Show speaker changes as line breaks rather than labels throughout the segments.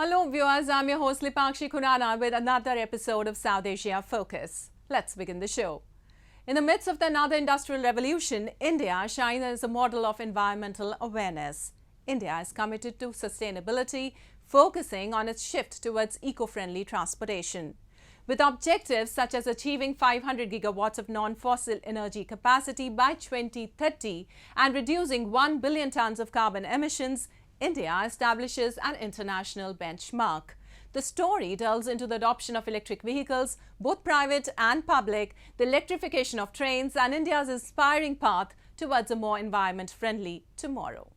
Hello viewers, I'm your host Lipakshi Khurana with another episode of South Asia Focus. Let's begin the show. In the midst of another industrial revolution, India shines as a model of environmental awareness. India is committed to sustainability, focusing on its shift towards eco-friendly transportation. With objectives such as achieving 500 gigawatts of non-fossil energy capacity by 2030 and reducing 1 billion tons of carbon emissions, India establishes an international benchmark. The story delves into the adoption of electric vehicles, both private and public, the electrification of trains, and India's inspiring path towards a more environment-friendly tomorrow.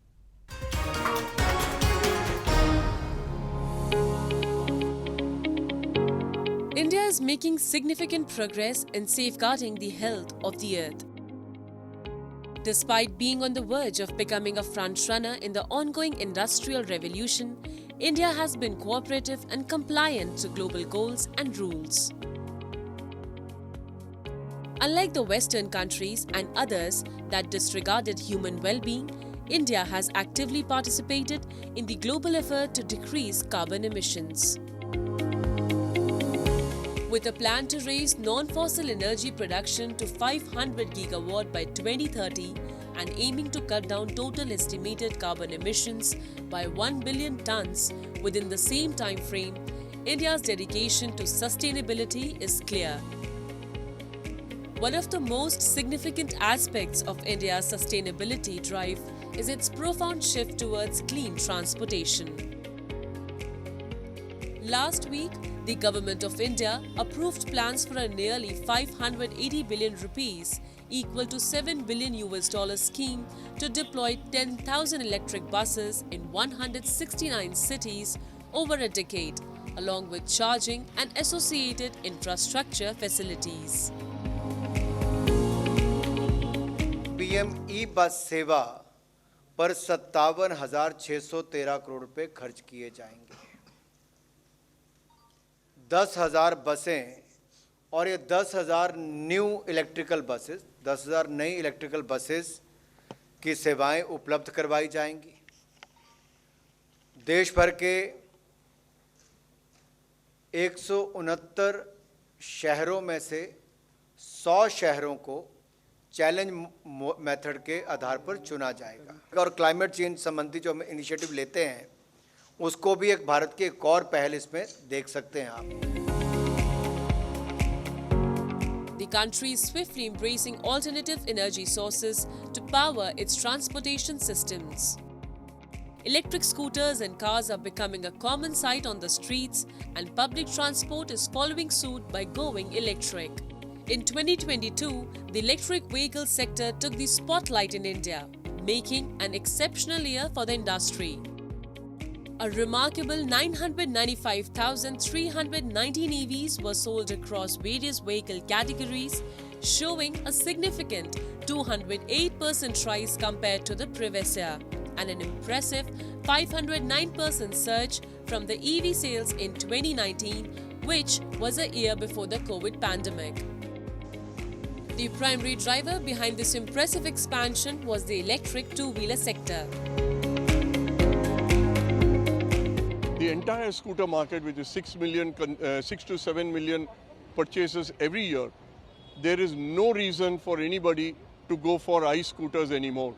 India is making significant progress in safeguarding the health of the earth. Despite being on the verge of becoming a frontrunner in the ongoing industrial revolution, India has been cooperative and compliant to global goals and rules. Unlike the Western countries and others that disregarded human well-being, India has actively participated in the global effort to decrease carbon emissions. With a plan to raise non-fossil energy production to 500 gigawatt by 2030 and aiming to cut down total estimated carbon emissions by 1 billion tons within the same time frame, India's dedication to sustainability is clear. One of the most significant aspects of India's sustainability drive is its profound shift towards clean transportation. Last week, the Government of India approved plans for a nearly 580 billion rupees, equal to $7 billion scheme to deploy 10,000 electric buses in 169 cities over a decade, along with charging and associated infrastructure facilities.
PM e-bus सेवा पर 57,613 करोड़ रुपए खर्च किए जाएंगे। 10,000 बसें और ये 10,000 new electrical buses, 10,000 नई इलेक्ट्रिकल बसेस की सेवाएं उपलब्ध करवाई जाएंगी। देश भर के 169 शहरों में से 100 शहरों को चैलेंज मेथड के आधार पर चुना जाएगा और क्लाइमेट चेंज संबंधी जो हम इनिशिएटिव लेते हैं उसको भी एक भारत की एक और पहल इसमें देख सकते हैं आप।
The country is swiftly embracing alternative energy sources to power its transportation systems. Electric scooters and cars are becoming a common sight on the streets, and public transport is following suit by going electric. In 2022, the electric vehicle sector took the spotlight in India, making an exceptional year for the industry. A remarkable 995,319 EVs were sold across various vehicle categories, showing a significant 208% rise compared to the previous year, and an impressive 509% surge from the EV sales in 2019, which was a year before the COVID pandemic. The primary driver behind this impressive expansion was the electric two-wheeler sector.
The entire scooter market, which is 6 to 7 million purchases every year, there is no reason for anybody to go for ICE scooters anymore.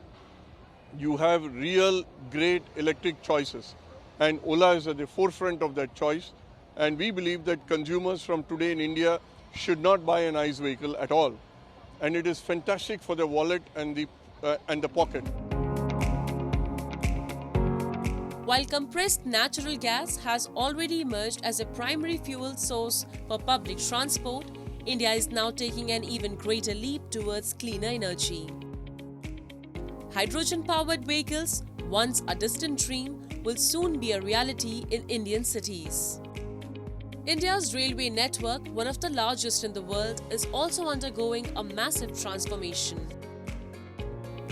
You have real great electric choices, and Ola is at the forefront of that choice. And we believe that consumers from today in India should not buy an ICE vehicle at all. And it is fantastic for the wallet and the pocket.
While compressed natural gas has already emerged as a primary fuel source for public transport, India is now taking an even greater leap towards cleaner energy. Hydrogen-powered vehicles, once a distant dream, will soon be a reality in Indian cities. India's railway network, one of the largest in the world, is also undergoing a massive transformation.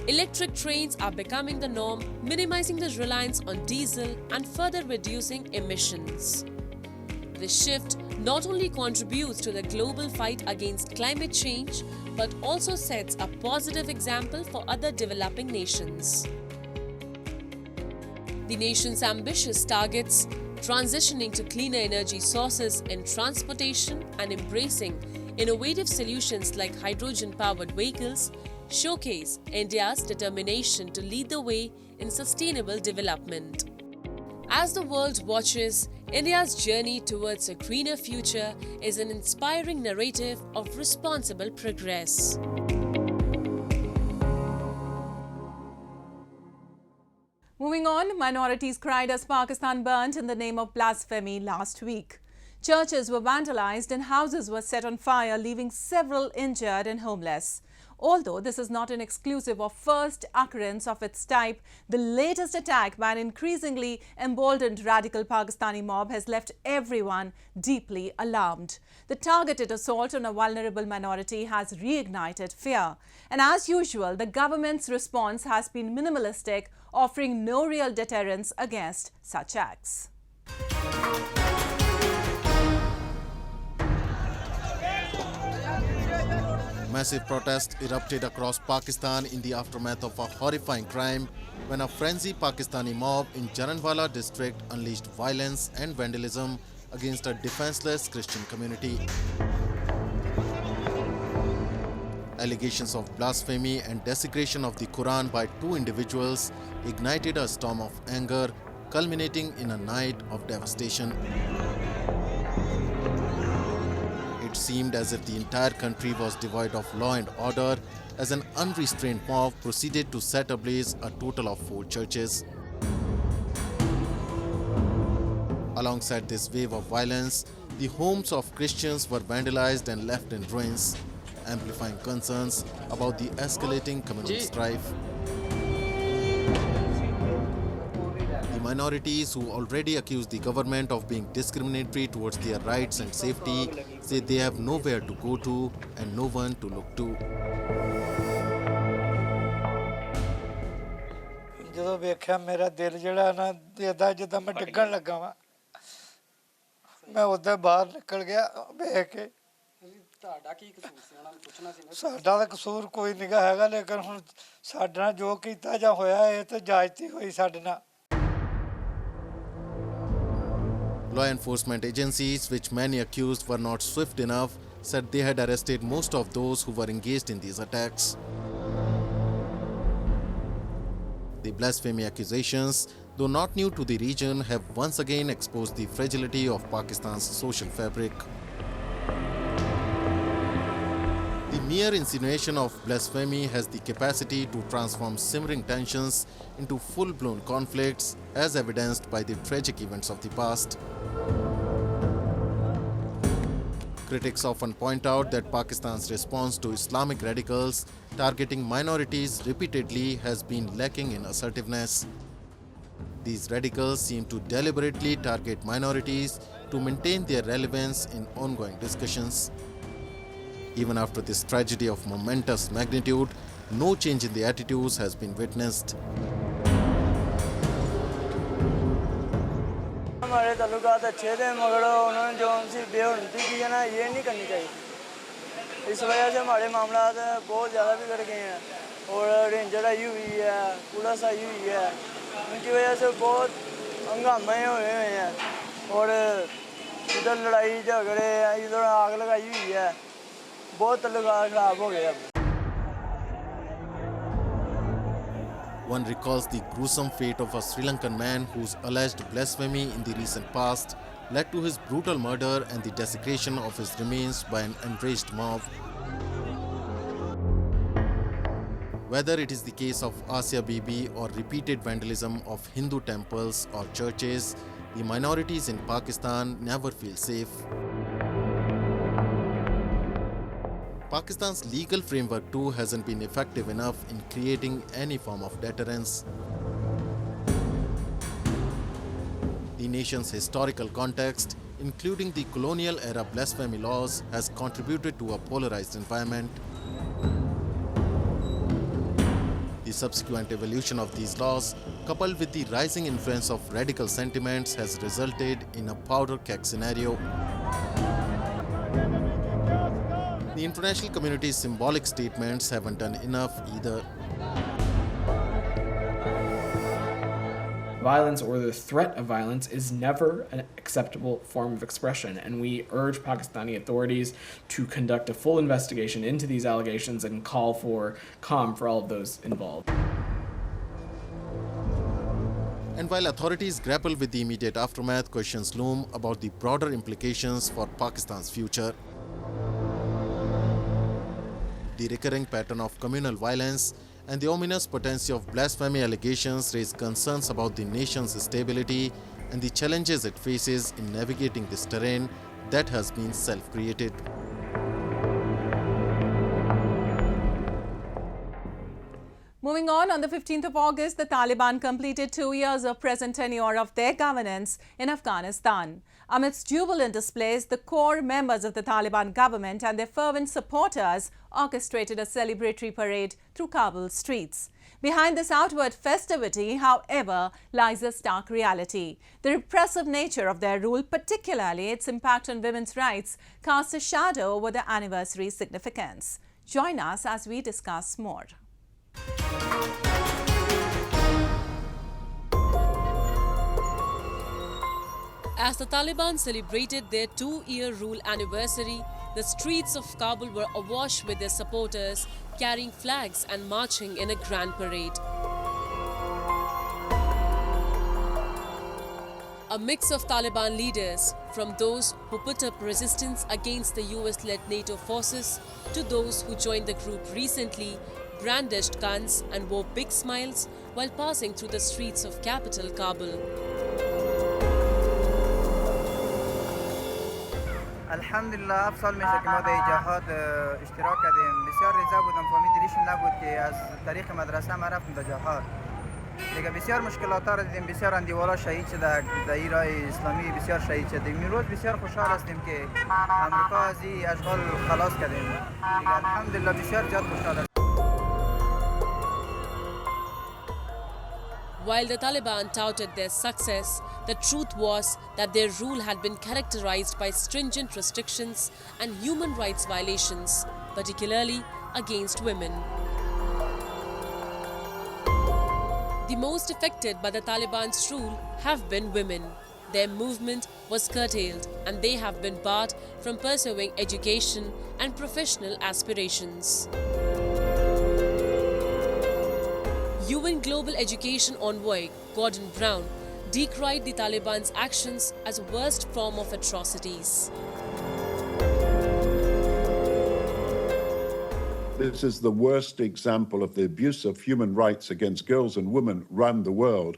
Electric trains are becoming the norm, minimizing the reliance on diesel and further reducing emissions. This shift not only contributes to the global fight against climate change, but also sets a positive example for other developing nations. The nation's ambitious targets transitioning to cleaner energy sources in transportation and embracing innovative solutions like hydrogen-powered vehicles showcase India's determination to lead the way in sustainable development. As the world watches, India's journey towards a greener future is an inspiring narrative of responsible progress.
Moving on, minorities cried as Pakistan burnt in the name of blasphemy last week. Churches were vandalized and houses were set on fire, leaving several injured and homeless. Although this is not an exclusive or first occurrence of its type, the latest attack by an increasingly emboldened radical Pakistani mob has left everyone deeply alarmed. The targeted assault on a vulnerable minority has reignited fear. And as usual, the government's response has been minimalistic, offering no real deterrence against such acts.
Massive protests erupted across Pakistan in the aftermath of a horrifying crime when a frenzied Pakistani mob in Jaranwala district unleashed violence and vandalism against a defenseless Christian community. Allegations of blasphemy and desecration of the Quran by two individuals ignited a storm of anger, culminating in a night of devastation. It seemed as if the entire country was devoid of law and order as an unrestrained mob proceeded to set ablaze a total of 4 churches. Alongside this wave of violence, the homes of Christians were vandalized and left in ruins, amplifying concerns about the escalating communal strife. The minorities, who already accused the government of being discriminatory towards their rights and safety, say they have nowhere to go to and no one to look to.
ਜਦੋਂ ਵੇਖਿਆ ਮੇਰਾ ਦਿਲ ਜਿਹੜਾ ਨਾ ਦੇਦਾ ਜਿੱਦਾਂ ਮੈਂ ਡਿੱਗਣ ਲੱਗਾ ਵਾਂ ਮੈਂ ਉਦੋਂ ਬਾਹਰ ਨਿਕਲ ਗਿਆ ਵੇਖ ਕੇ
ਤੁਹਾਡਾ ਕੀ ਕਸੂਰ ਸੀ ਉਹਨਾਂ ਨੂੰ ਪੁੱਛਣਾ ਸੀ ਨਾ
ਸਾਡਾ ਤਾਂ ਕਸੂਰ ਕੋਈ ਨਿਗਾ ਹੈਗਾ ਲੇਕਿਨ ਹੁਣ ਸਾਡੇ ਨਾਲ ਜੋ ਕੀਤਾ ਜਾਂ ਹੋਇਆ ਇਹ ਤਾਂ ਜਾਇਜ਼ਤੀ ਹੋਈ ਸਾਡੇ ਨਾਲ
Law enforcement agencies, which many accused were not swift enough, said they had arrested most of those who were engaged in these attacks. The blasphemy accusations, though not new to the region, have once again exposed the fragility of Pakistan's social fabric. The mere insinuation of blasphemy has the capacity to transform simmering tensions into full-blown conflicts, as evidenced by the tragic events of the past. Critics often point out that Pakistan's response to Islamic radicals targeting minorities repeatedly has been lacking in assertiveness. These radicals seem to deliberately target minorities to maintain their relevance in ongoing discussions. Even after this tragedy of momentous magnitude, no change in the attitudes has been witnessed.
हमारे ताल्लुकात अच्छे थे मगर उन्होंने जो उनसे बेहरमती की है ना ये नहीं करनी चाहिए इस वजह से हमारे मामला बहुत ज़्यादा बिगड़ गए हैं और रेंजर आई हुई है पुलिस आई हुई है उनकी वजह से बहुत हंगामे हुए हैं और इधर लड़ाई झगड़े इधर आग लगाई हुई है बहुत ताल्लुकात ख़राब हो गए अब
One recalls the gruesome fate of a Sri Lankan man whose alleged blasphemy in the recent past led to his brutal murder and the desecration of his remains by an enraged mob. Whether it is the case of Asia Bibi or repeated vandalism of Hindu temples or churches, the minorities in Pakistan never feel safe. Pakistan's legal framework too hasn't been effective enough in creating any form of deterrence. The nation's historical context, including the colonial era blasphemy laws, has contributed to a polarized environment. The subsequent evolution of these laws, coupled with the rising influence of radical sentiments, has resulted in a powder keg scenario. The international community's symbolic statements haven't done enough either.
Violence or the threat of violence is never an acceptable form of expression, and we urge Pakistani authorities to conduct a full investigation into these allegations and call for calm for all of those involved.
And while authorities grapple with the immediate aftermath, questions loom about the broader implications for Pakistan's future. The recurring pattern of communal violence and the ominous potency of blasphemy allegations raise concerns about the nation's stability and the challenges it faces in navigating this terrain that has been self-created.
Moving on the 15th of August, the Taliban completed 2 years of present tenure of their governance in Afghanistan. Amidst jubilant displays, the core members of the Taliban government and their fervent supporters orchestrated a celebratory parade through Kabul streets. Behind this outward festivity, however, lies a stark reality. The repressive nature of their rule, particularly its impact on women's rights, casts a shadow over the anniversary's significance. Join us as we discuss more.
As the Taliban celebrated their 2-year rule anniversary, the streets of Kabul were awash with their supporters, carrying flags and marching in a grand parade. A mix of Taliban leaders, from those who put up resistance against the US-led NATO forces to those who joined the group recently, brandished guns and wore big smiles while passing through the streets of capital Kabul.
الحمدلله افضل میشه که ما در جهاد اشتراک کردیم بسیار رضا بودم فهمید ریشم نبود که از طریق مدرسه ما رفتم در جهاد دیگه بسیار مشکلات را دیدیم بسیار اندیوالا شهید شده در این راه اسلامی بسیار شهید شدیم این روز بسیار خوشحال هستیم که امریکا از این اشغال خلاص کردیم دیگه الحمدلله بسیار زیاد خوشحال هستیم.
While the Taliban touted their success, the truth was that their rule had been characterized by stringent restrictions and human rights violations, particularly against women. The most affected by the Taliban's rule have been women. Their movement was curtailed and they have been barred from pursuing education and professional aspirations. UN Global Education Envoy Gordon Brown decried the Taliban's actions as a worst form of atrocities.
This is the worst example of the abuse of human rights against girls and women around the world.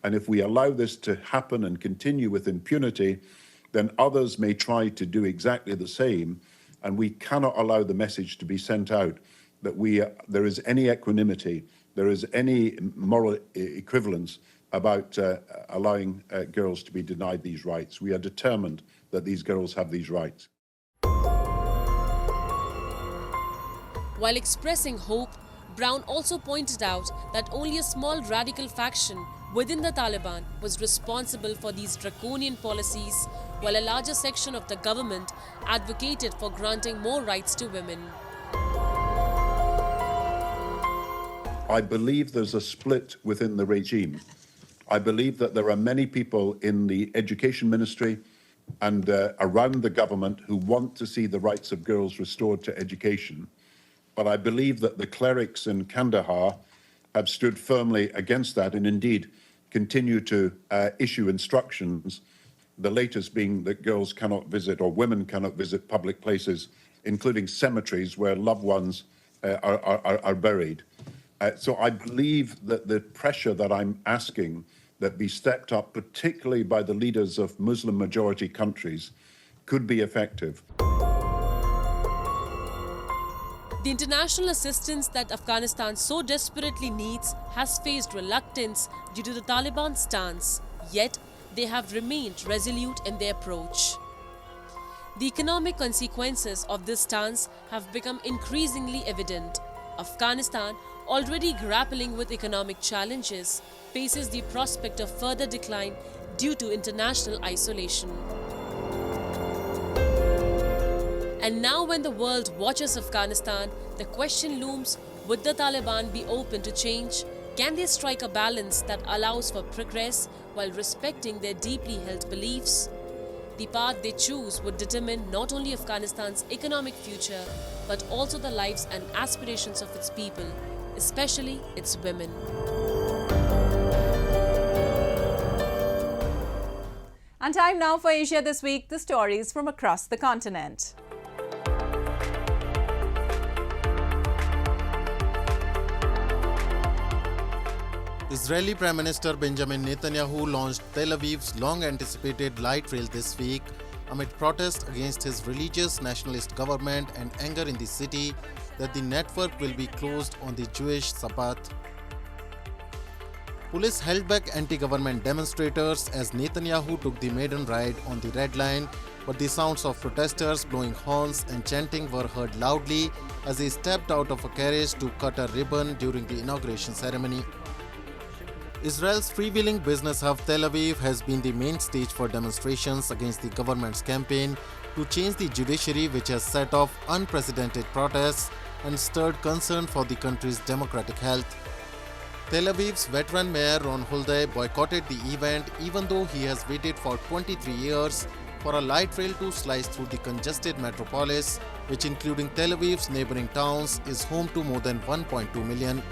And if we allow this to happen and continue with impunity, then others may try to do exactly the same. And we cannot allow the message to be sent out that there is any equanimity, there is any moral equivalence about allowing girls to be denied these rights. We are determined that these girls have these rights.
While expressing hope, Brown also pointed out that only a small radical faction within the Taliban was responsible for these draconian policies, while a larger section of the government advocated for granting more rights to women.
I believe there's a split within the regime. I believe that there are many people in the education ministry and around the government who want to see the rights of girls restored to education. But I believe that the clerics in Kandahar have stood firmly against that and indeed continue to issue instructions, the latest being that girls cannot visit or women cannot visit public places, including cemeteries where loved ones are buried. So I believe that the pressure that I'm asking that be stepped up, particularly by the leaders of Muslim-majority countries, could be effective.
The international assistance that Afghanistan so desperately needs has faced reluctance due to the Taliban stance, yet they have remained resolute in their approach. The economic consequences of this stance have become increasingly evident. Afghanistan, already grappling with economic challenges, faces the prospect of further decline due to international isolation. And now when the world watches Afghanistan, the question looms, would the Taliban be open to change? Can they strike a balance that allows for progress while respecting their deeply held beliefs? The path they choose would determine not only Afghanistan's economic future, but also the lives and aspirations of its people, especially its women.
And time now for Asia This Week, the stories from across the continent.
Israeli Prime Minister Benjamin Netanyahu launched Tel Aviv's long-anticipated light rail this week amid protests against his religious nationalist government and anger in the city that the network will be closed on the Jewish Sabbath. Police held back anti-government demonstrators as Netanyahu took the maiden ride on the Red Line, but the sounds of protesters blowing horns and chanting were heard loudly as he stepped out of a carriage to cut a ribbon during the inauguration ceremony. Israel's freewheeling business hub Tel Aviv has been the main stage for demonstrations against the government's campaign to change the judiciary, which has set off unprecedented protests and stirred concern for the country's democratic health. Tel Aviv's veteran mayor Ron Huldai boycotted the event even though he has waited for 23 years for a light rail to slice through the congested metropolis, which including Tel Aviv's neighboring towns is home to more than 1.2 million.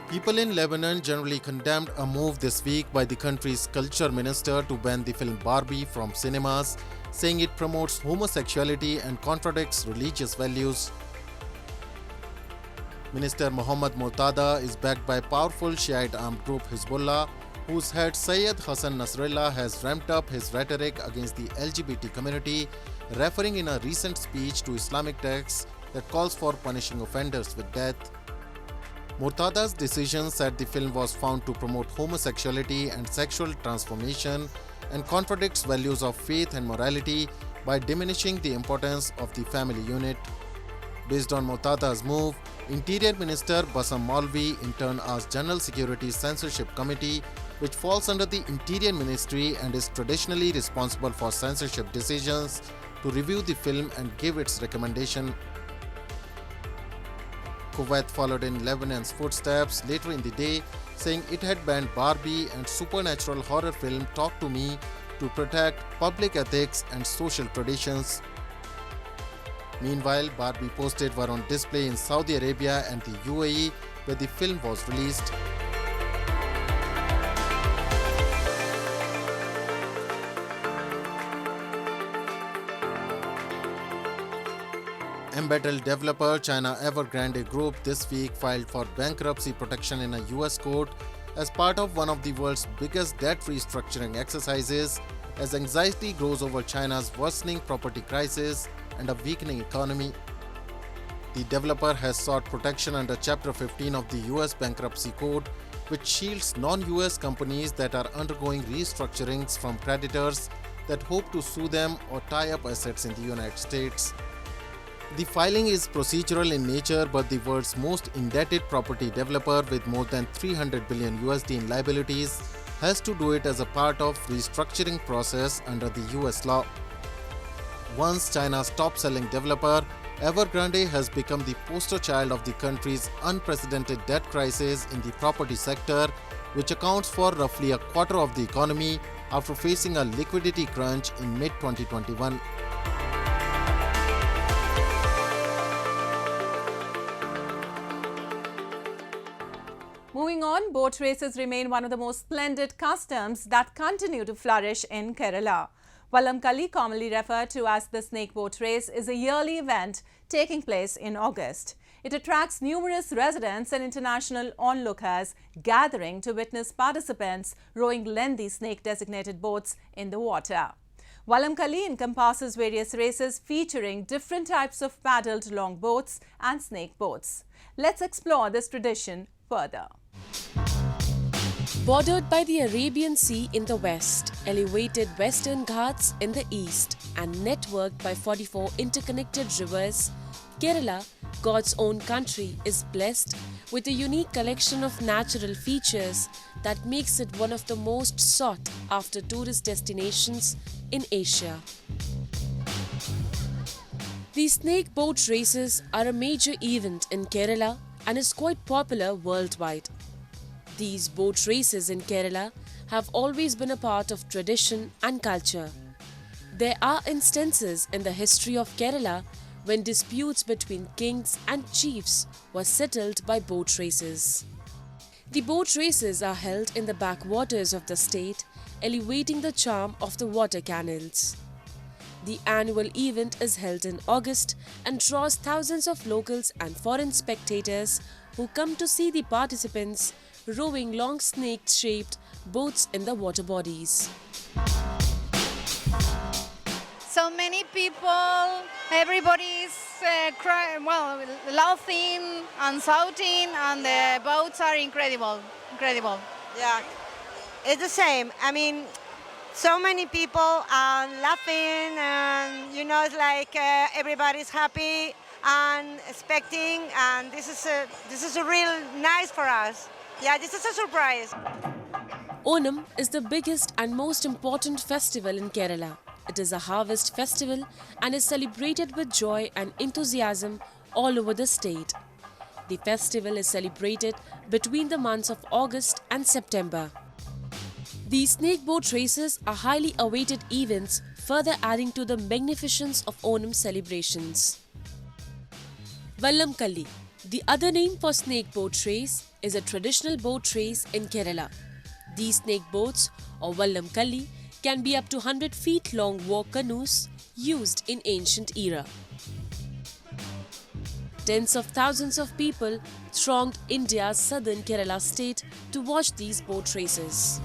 People in Lebanon generally condemned a move this week by the country's culture minister to ban the film Barbie from cinemas, saying it promotes homosexuality and contradicts religious values. Minister Mohammad Murtada is backed by powerful Shiite armed group Hezbollah, whose head Syed Hassan Nasrallah has ramped up his rhetoric against the LGBT community, referring in a recent speech to Islamic texts that calls for punishing offenders with death. Murtada's decision said the film was found to promote homosexuality and sexual transformation and contradicts values of faith and morality by diminishing the importance of the family unit. Based on Murtada's move, Interior Minister Bassam Maulvi in turn asked General Security's Censorship Committee, which falls under the Interior Ministry and is traditionally responsible for censorship decisions, to review the film and give its recommendation. Kuwait followed in Lebanon's footsteps later in the day, saying it had banned Barbie and supernatural horror film Talk to Me to protect public ethics and social traditions. Meanwhile, Barbie posters were on display in Saudi Arabia and the UAE, where the film was released. Embattled developer China Evergrande Group this week filed for bankruptcy protection in a US court as part of one of the world's biggest debt restructuring exercises, as anxiety grows over China's worsening property crisis and a weakening economy. The developer has sought protection under Chapter 15 of the US Bankruptcy Code, which shields non-US companies that are undergoing restructurings from creditors that hope to sue them or tie up assets in the United States. The filing is procedural in nature, but the world's most indebted property developer with more than 300 billion USD in liabilities has to do it as a part of restructuring process under the US law. Once China's top-selling developer, Evergrande has become the poster child of the country's unprecedented debt crisis in the property sector, which accounts for roughly a quarter of the economy after facing a liquidity crunch in mid-2021.
Moving on, boat races remain one of the most splendid customs that continue to flourish in Kerala. Vallamkalli, commonly referred to as the snake boat race, is a yearly event taking place in August. It attracts numerous residents and international onlookers gathering to witness participants rowing lengthy snake-designated boats in the water. Vallamkalli encompasses various races featuring different types of paddled longboats and snake boats. Let's explore this tradition further.
Bordered by the Arabian Sea in the west, elevated Western Ghats in the east, and networked by 44 interconnected rivers, Kerala, God's own country, is blessed with a unique collection of natural features that makes it one of the most sought-after tourist destinations in Asia. These snake boat races are a major event in Kerala and is quite popular worldwide. These boat races in Kerala have always been a part of tradition and culture. There are instances in the history of Kerala when disputes between kings and chiefs were settled by boat races. The boat races are held in the backwaters of the state, elevating the charm of the water canals. The annual event is held in August and draws thousands of locals and foreign spectators who come to see the participants rowing long snake-shaped boats in the water bodies.
So many people, everybody's laughing and shouting, and the boats are incredible.
Yeah, it's the same. I mean, so many people are laughing, and it's like everybody's happy and expecting, and this is a real nice for us. Yeah, this is a surprise.
Onam is the biggest and most important festival in Kerala. It is a harvest festival and is celebrated with joy and enthusiasm all over the state. The festival is celebrated between the months of August and September. These snake boat races are highly awaited events, further adding to the magnificence of Onam celebrations. Vallamkalli, the other name for snake boat race, is a traditional boat race in Kerala. These snake boats, or Vallamkalli, can be up to 100 feet long walk canoes used in ancient era. Tens of thousands of people thronged India's southern Kerala state to watch these boat races.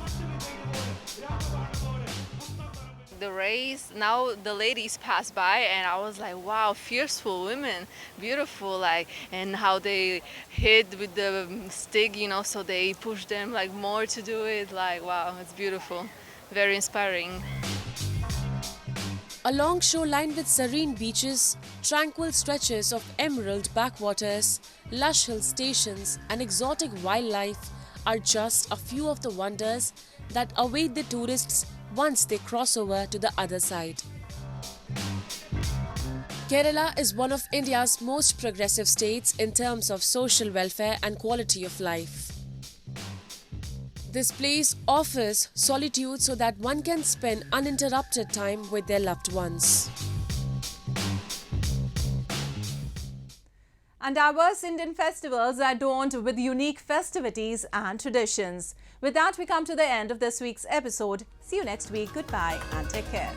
The race, now the ladies pass by, and I was like, wow, fierceful women, beautiful, and how they hit with the stick, so they push them more to do it, wow, it's beautiful, very inspiring.
A long shoreline with serene beaches, tranquil stretches of emerald backwaters, lush hill stations and exotic wildlife are just a few of the wonders that await the tourists once they cross over to the other side. Kerala is one of India's most progressive states in terms of social welfare and quality of life. This place offers solitude so that one can spend uninterrupted time with their loved ones.
And diverse Indian festivals are adorned with unique festivities and traditions. With that, we come to the end of this week's episode. See you next week. Goodbye and take care.